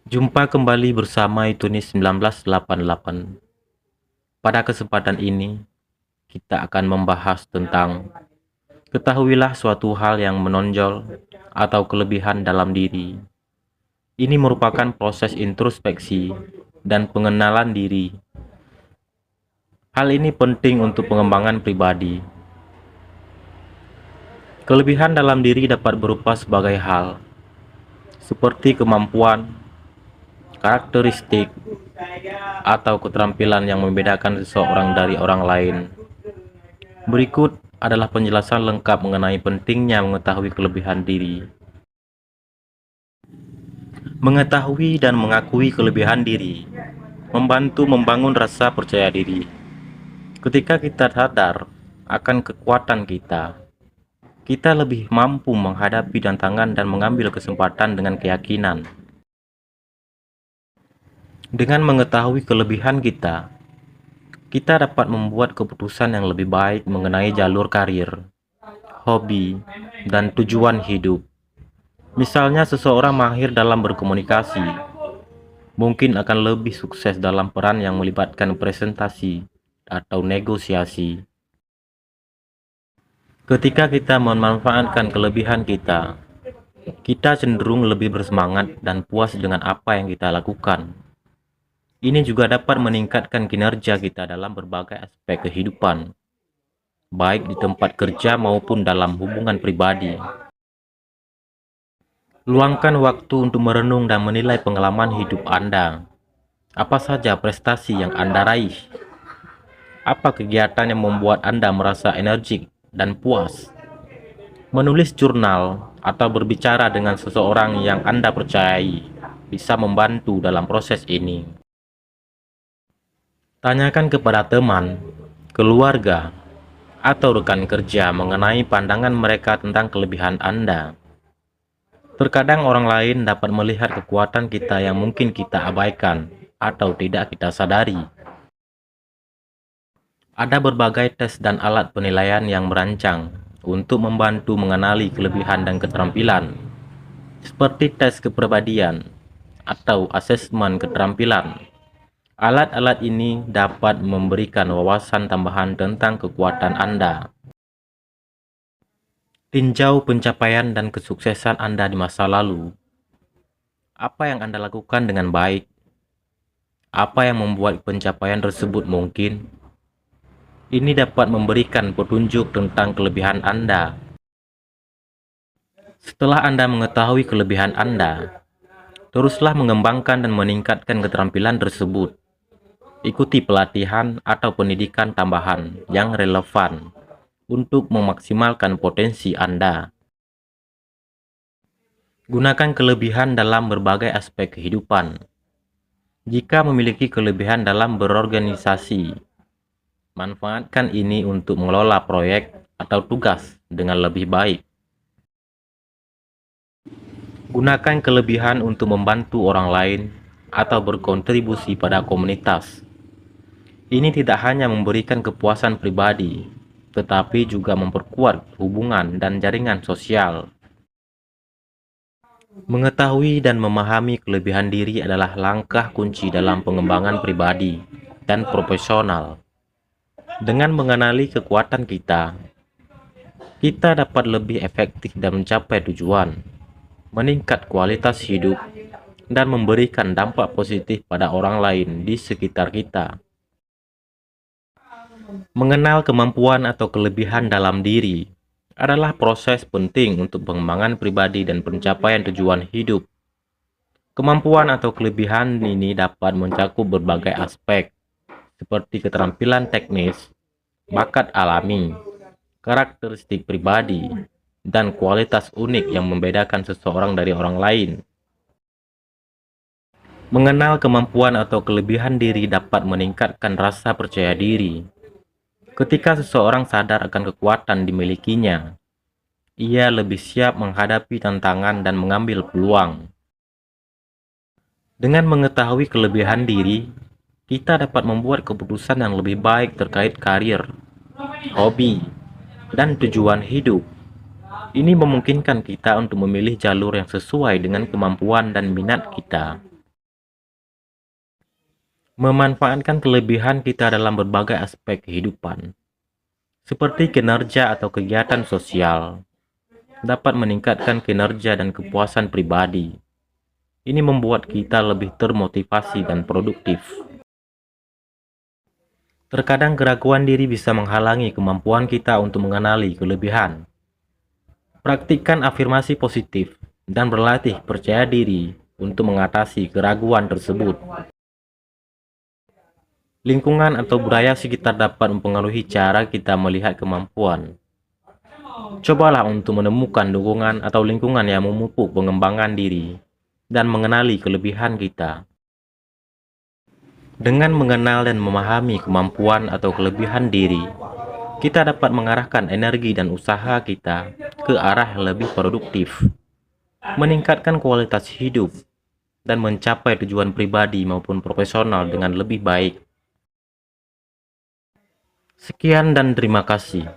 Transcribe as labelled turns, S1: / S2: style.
S1: Jumpa kembali bersama Itunis 1988. Pada kesempatan ini, kita akan membahas tentang ketahuilah suatu hal yang menonjol atau kelebihan dalam diri. Ini merupakan proses introspeksi dan pengenalan diri. Hal ini penting untuk pengembangan pribadi. Kelebihan dalam diri dapat berupa sebagai hal, seperti kemampuan, karakteristik, atau keterampilan yang membedakan seseorang dari orang lain. Berikut adalah penjelasan lengkap mengenai pentingnya mengetahui kelebihan diri. Mengetahui dan mengakui kelebihan diri membantu membangun rasa percaya diri. Ketika kita sadar akan kekuatan kita lebih mampu menghadapi tantangan dan mengambil kesempatan dengan keyakinan. Dengan mengetahui kelebihan kita dapat membuat keputusan yang lebih baik mengenai jalur karir, hobi, dan tujuan hidup. Misalnya seseorang mahir dalam berkomunikasi, mungkin akan lebih sukses dalam peran yang melibatkan presentasi atau negosiasi. Ketika kita memanfaatkan kelebihan kita cenderung lebih bersemangat dan puas dengan apa yang kita lakukan. Ini juga dapat meningkatkan kinerja kita dalam berbagai aspek kehidupan, baik di tempat kerja maupun dalam hubungan pribadi. Luangkan waktu untuk merenung dan menilai pengalaman hidup Anda. Apa saja prestasi yang Anda raih? Apa kegiatan yang membuat Anda merasa energik dan puas? Menulis jurnal atau berbicara dengan seseorang yang Anda percayai bisa membantu dalam proses ini. Tanyakan kepada teman, keluarga, atau rekan kerja mengenai pandangan mereka tentang kelebihan Anda. Terkadang orang lain dapat melihat kekuatan kita yang mungkin kita abaikan atau tidak kita sadari. Ada berbagai tes dan alat penilaian yang merancang untuk membantu mengenali kelebihan dan keterampilan, seperti tes kepribadian atau asesmen keterampilan. Alat-alat ini dapat memberikan wawasan tambahan tentang kekuatan Anda. Tinjau pencapaian dan kesuksesan Anda di masa lalu. Apa yang Anda lakukan dengan baik? Apa yang membuat pencapaian tersebut mungkin? Ini dapat memberikan petunjuk tentang kelebihan Anda. Setelah Anda mengetahui kelebihan Anda, teruslah mengembangkan dan meningkatkan keterampilan tersebut. Ikuti pelatihan atau pendidikan tambahan yang relevan untuk memaksimalkan potensi Anda. Gunakan kelebihan dalam berbagai aspek kehidupan. Jika memiliki kelebihan dalam berorganisasi, manfaatkan ini untuk mengelola proyek atau tugas dengan lebih baik. Gunakan kelebihan untuk membantu orang lain atau berkontribusi pada komunitas. Ini tidak hanya memberikan kepuasan pribadi, tetapi juga memperkuat hubungan dan jaringan sosial. Mengetahui dan memahami kelebihan diri adalah langkah kunci dalam pengembangan pribadi dan profesional. Dengan mengenali kekuatan kita dapat lebih efektif dalam mencapai tujuan, meningkat kualitas hidup, dan memberikan dampak positif pada orang lain di sekitar kita. Mengenal kemampuan atau kelebihan dalam diri adalah proses penting untuk pengembangan pribadi dan pencapaian tujuan hidup. Kemampuan atau kelebihan ini dapat mencakup berbagai aspek, seperti keterampilan teknis, bakat alami, karakteristik pribadi, dan kualitas unik yang membedakan seseorang dari orang lain. Mengenal kemampuan atau kelebihan diri dapat meningkatkan rasa percaya diri. Ketika seseorang sadar akan kekuatan dimilikinya, ia lebih siap menghadapi tantangan dan mengambil peluang. Dengan mengetahui kelebihan diri, kita dapat membuat keputusan yang lebih baik terkait karir, hobi, dan tujuan hidup. Ini memungkinkan kita untuk memilih jalur yang sesuai dengan kemampuan dan minat kita. Memanfaatkan kelebihan kita dalam berbagai aspek kehidupan, seperti kinerja atau kegiatan sosial, dapat meningkatkan kinerja dan kepuasan pribadi. Ini membuat kita lebih termotivasi dan produktif. Terkadang keraguan diri bisa menghalangi kemampuan kita untuk mengenali kelebihan. Praktikkan afirmasi positif dan berlatih percaya diri untuk mengatasi keraguan tersebut. Lingkungan atau budaya sekitar dapat mempengaruhi cara kita melihat kemampuan. Cobalah untuk menemukan dukungan atau lingkungan yang memupuk pengembangan diri dan mengenali kelebihan kita. Dengan mengenal dan memahami kemampuan atau kelebihan diri, kita dapat mengarahkan energi dan usaha kita ke arah yang lebih produktif, meningkatkan kualitas hidup, dan mencapai tujuan pribadi maupun profesional dengan lebih baik. Sekian dan terima kasih.